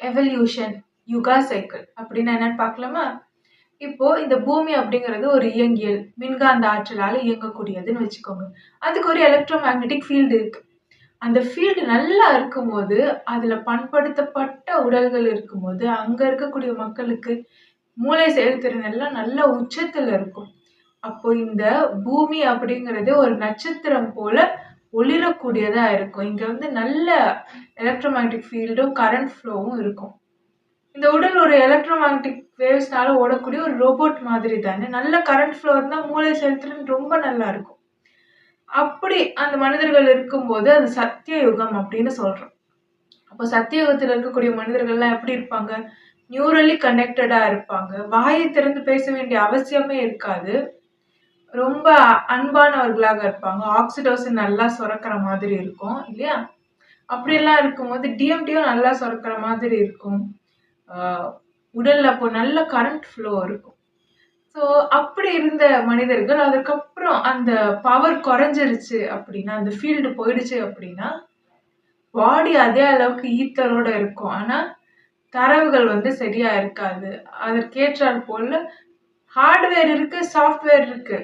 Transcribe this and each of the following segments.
Evolution, யுகா cycle அப்படின்னு என்னன்னு பார்க்கலாமா? இப்போ இந்த பூமி அப்படிங்கிறது ஒரு இயங்கியல், மின்காந்த ஆற்றலால இயங்கக்கூடியதுன்னு வச்சுக்கோங்க. அதுக்கு ஒரு எலக்ட்ரோ மேக்னெட்டிக் ஃபீல்டு இருக்கு. அந்த ஃபீல்டு நல்லா இருக்கும்போது, அதுல பண்படுத்தப்பட்ட உடல்கள் இருக்கும்போது, அங்க இருக்கக்கூடிய மக்களுக்கு மூளை செயல்திறன் எல்லாம் நல்ல உச்சத்துல இருக்கும். அப்போ இந்த பூமி அப்படிங்கிறது ஒரு நட்சத்திரம் போல ஒளிரக்கூடியதா இருக்கும். இங்க வந்து நல்ல எலக்ட்ரோ மேக்னெட்டிக் ஃபீல்டும், கரண்ட் ஃப்ளோவும் இருக்கும். இந்த உடல் ஒரு எலக்ட்ரோ மேக்னெட்டிக் வேவ்ஸ்னால ஓடக்கூடிய ஒரு ரோபோட் மாதிரி தானே. நல்ல கரண்ட் ஃப்ளோ இருந்தா மூளை செயல்திறன் ரொம்ப நல்லா இருக்கும். அப்படி அந்த மனிதர்கள் இருக்கும்போது அது சத்திய யுகம் அப்படின்னு சொல்றோம். அப்போ சத்திய யுகத்துல இருக்கக்கூடிய மனிதர்கள்லாம் எப்படி இருப்பாங்க? நியூரலி கனெக்டடா இருப்பாங்க. வாயை திறந்து பேச வேண்டிய அவசியமே இருக்காது. ரொம்ப அன்பானவர்களாக இருப்பாங்க. ஆக்சிடோசின் நல்லா சுரக்கிற மாதிரி இருக்கும் இல்லையா? அப்படியெல்லாம் இருக்கும்போது டிஎம்டியும் நல்லா சுரக்கிற மாதிரி இருக்கும். உடல்ல அப்போ நல்ல கரண்ட் ஃப்ளோ இருக்கும். ஸோ அப்படி இருந்த மனிதர்கள் அதுக்கப்புறம் அந்த பவர் குறைஞ்சிருச்சு அப்படின்னா, அந்த ஃபீல்டு போயிடுச்சு அப்படின்னா, பாடி அதே அளவுக்கு ஈத்தரோட இருக்கும். ஆனா தரவுகள் வந்து சரியா இருக்காது. அதற்கேற்றாற் போல ஹார்ட்வேர் இருக்கு, சாஃப்ட்வேர் இருக்கு.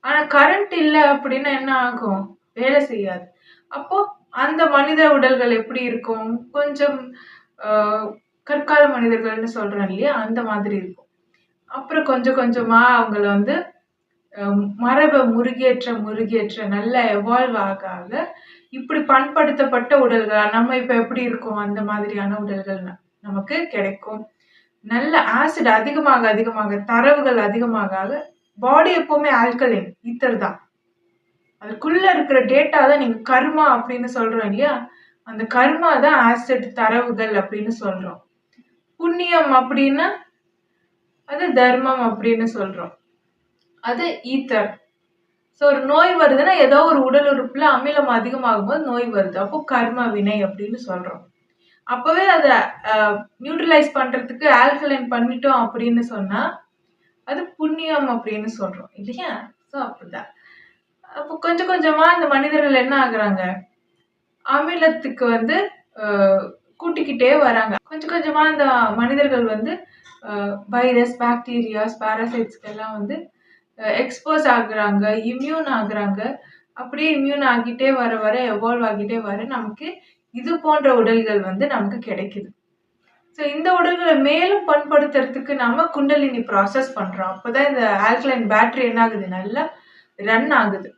ஆனா கரண்ட் இல்ல அப்படின்னா என்ன ஆகும்? வேலை செய்யாது. அப்போ அந்த மனித உடல்கள் எப்படி இருக்கும்? கொஞ்சம் கற்கால மனிதர்கள்னு சொல்றோம் இல்லையா? அந்த மாதிரி இருக்கும். அப்புறம் கொஞ்சம் கொஞ்சமா அவங்கள வந்து மரபை முருகேற்ற நல்லா எவால்வ் ஆக ஆக இப்படி பண்படுத்தப்பட்ட உடல்கள் நம்ம இப்ப எப்படி இருக்கோம் அந்த மாதிரியான உடல்கள் நமக்கு கிடைக்கும். நல்ல ஆசிட் அதிகமாக தரவுகள் அதிகமாக பாடி எப்பவுமே ஆல்கலைன் ஈத்தர் தான். அதுக்குள்ள இருக்கிற டேட்டா தான் நீங்க கர்மா அப்படின்னு சொல்றோம் இல்லையா? அந்த கர்மா தான் ஆசிட் தரவுகள் அப்படின்னு சொல்றோம். புண்ணியம் அப்படின்னா அது தர்மம் அப்படின்னு சொல்றோம். அது ஈத்தர். ஸோ ஒரு நோய் வருதுன்னா ஏதோ ஒரு உடல் உறுப்புல அமிலம் அதிகமாகும் போது நோய் வருது. அப்போ கர்ம வினை அப்படின்னு சொல்றோம். அப்பவே அதை நியூட்ரலைஸ் பண்றதுக்கு ஆல்கலைன் பண்ணிட்டோம் அப்படின்னு சொன்னா அது புண்ணியம் அப்படின்னு சொல்றோம் இல்லையா? ஸோ அப்படிதான். அப்போ கொஞ்சம் கொஞ்சமா இந்த மனிதர்கள் என்ன ஆகுறாங்க? அமிலத்துக்கு வந்து கூட்டிக்கிட்டே வராங்க. கொஞ்சம் கொஞ்சமா இந்த மனிதர்கள் வந்து வைரஸ், பாக்டீரியாஸ், பாராசைட்ஸ்க்கு எல்லாம் வந்து எக்ஸ்போஸ் ஆகுறாங்க, இம்யூன் ஆகுறாங்க. அப்படியே இம்யூன் ஆகிட்டே வர எவால்வ் ஆகிட்டே வர நமக்கு இது போன்ற உடல்கள் வந்து நமக்கு கிடைக்குது. ஸோ இந்த உடல்களை மேலும் பண்படுத்துறதுக்கு நாம குண்டலினி ப்ராசஸ் பண்றோம். அப்போதான் இந்த ஆல்கலைன் பேட்டரி என்ன ஆகுது? நல்லா ரன் ஆகுது.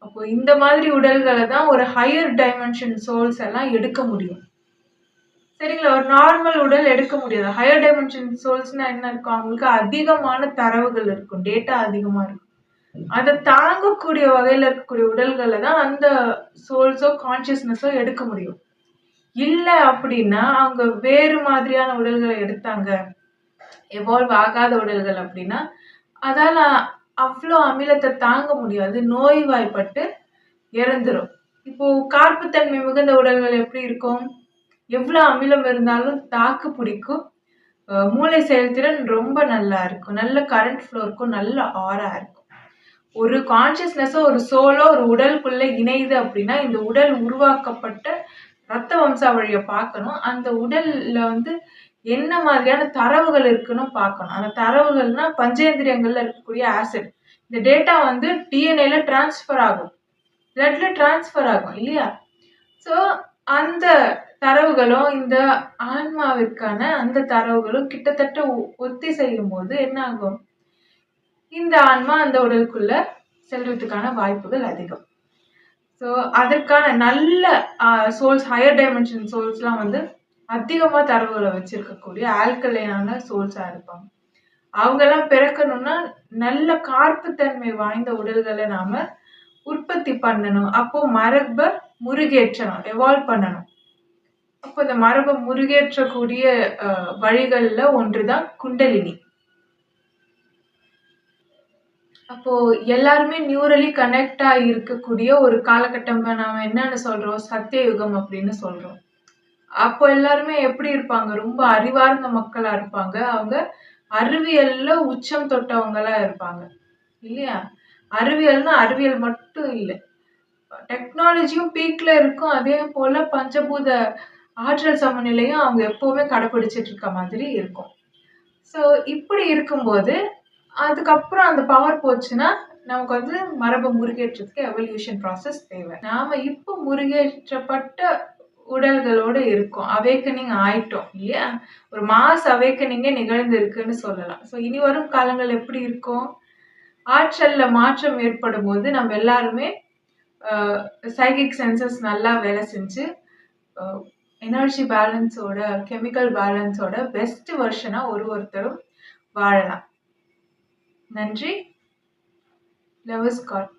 அப்போ இந்த மாதிரி உடல்களை தான் ஒரு ஹையர் டைமென்ஷன் சோல்ஸ் எல்லாம் எடுக்க முடியும். சரிங்களா? ஒரு நார்மல் உடல் எடுக்க முடியாது. ஹையர் டைமென்ஷன் சோல்ஸ்னா என்ன இருக்கும்? அவங்களுக்கு அதிகமான தரவுகள் இருக்கும், டேட்டா அதிகமா இருக்கும். அதை தாங்கக்கூடிய வகையில இருக்கக்கூடிய உடல்களை தான் அந்த சோல்ஸோ கான்சியஸ்னஸோ எடுக்க முடியும். இல்ல அப்படின்னா அவங்க வேறு மாதிரியான உடல்களை எடுத்தாங்க, எவால்வ் ஆகாத உடல்கள் அப்படின்னா அதால அவ்வளோ அமிலத்தை தாங்க முடியாது, நோய்வாய்ப்பட்டு இறந்துரும். இப்போ கார்ப்புத்தன்மை மிகுந்த உடல்கள் எப்படி இருக்கும்? எவ்வளவு அமிலம் இருந்தாலும் தாக்கு பிடிக்கும். மூளை செயல்திறன் ரொம்ப நல்லா இருக்கும், நல்ல கரண்ட் ஃப்ளோ இருக்கும், நல்ல ஆரா இருக்கும். ஒரு கான்சியஸ்னஸோ ஒரு சோலோ ஒரு உடலுக்குள்ள இணையுது அப்படின்னா இந்த உடல் உருவாக்கப்பட்ட ரத்த வம்சாவழியை பார்க்கணும். அந்த உடல்ல வந்து என்ன மாதிரியான தரவுகள் இருக்குன்னு பார்க்கணும். அந்த தரவுகள்னா பஞ்சேந்திரியங்கள்ல இருக்கக்கூடிய ஆசிட். இந்த டேட்டா வந்து டிஎன்ஏல டிரான்ஸ்ஃபர் ஆகும், பிளட்ல டிரான்ஸ்ஃபர் ஆகும் இல்லையா? ஸோ அந்த தரவுகளும் இந்த ஆன்மாவிற்கான அந்த தரவுகளும் கிட்டத்தட்ட ஒத்தி செய்யும் போது என்ன ஆகும்? இந்த ஆன்மா அந்த உடலுக்குள்ள செல்றதுக்கான வாய்ப்புகள் அதிகம். ஸோ அதற்கான நல்ல சோல்ஸ், ஹையர் டைமென்ஷன் சோல்ஸ்லாம் வந்து அதிகமா தரவுகளை வச்சிருக்கக்கூடிய ஆல்கலைனான சோல்ஸா இருப்பாங்க. அவங்கெல்லாம் பிறக்கணும்னா நல்ல கார்ப்புத்தன்மை வாய்ந்த உடல்களை நாம உற்பத்தி பண்ணணும். அப்போ மரபை முருகேற்றணும், எவால்வ் பண்ணணும். அப்போ இந்த மரபை முருகேற்றக்கூடிய வழிகள்ல ஒன்றுதான் குண்டலினி. அப்போ எல்லாருமே நியூரலி கனெக்ட் ஆகி இருக்கக்கூடிய ஒரு காலகட்டம் நாம என்னன்னு சொல்றோம்? சத்திய யுகம் அப்படின்னு சொல்றோம். அப்போ எல்லாருமே எப்படி இருப்பாங்க? ரொம்ப அறிவார்ந்த மக்களா இருப்பாங்க. அவங்க அறிவியல்ல உச்சம் தொட்டவங்களா இருப்பாங்க இல்லையா? அறிவியல்னா அறிவியல் மட்டும் இல்லை, டெக்னாலஜியும் பீக்ல இருக்கும். அதே போல பஞ்சபூத ஆற்றல் சமநிலையும் அவங்க எப்பவுமே கடைபிடிச்சிட்டு இருக்க மாதிரி இருக்கும். ஸோ இப்படி இருக்கும்போது அதுக்கப்புறம் அந்த பவர் போச்சுன்னா நமக்கு வந்து மரபை முருகேற்றத்துக்கு எவல்யூஷன் ப்ராசஸ் தேவை. நாம இப்போ முருகேற்றப்பட்ட உடல்களோட இருக்கோம். அவேக்கனிங் ஆயிட்டோம் இல்லையா? ஒரு மாஸ் அவேக்கனிங்கே நிகழ்ந்து இருக்குன்னு சொல்லலாம். ஸோ இனி வரும் காலங்கள் எப்படி இருக்கும்? ஆற்றல்ல மாற்றம் ஏற்படும் போது நம்ம எல்லாருமே சைக்கிக் சென்சஸ் நல்லா வேலை செஞ்சு எனர்ஜி பேலன்ஸோட கெமிக்கல் பேலன்ஸோட பெஸ்ட் வெர்ஷனா ஒருத்தரும் வாழலாம். நன்றி. Love is God.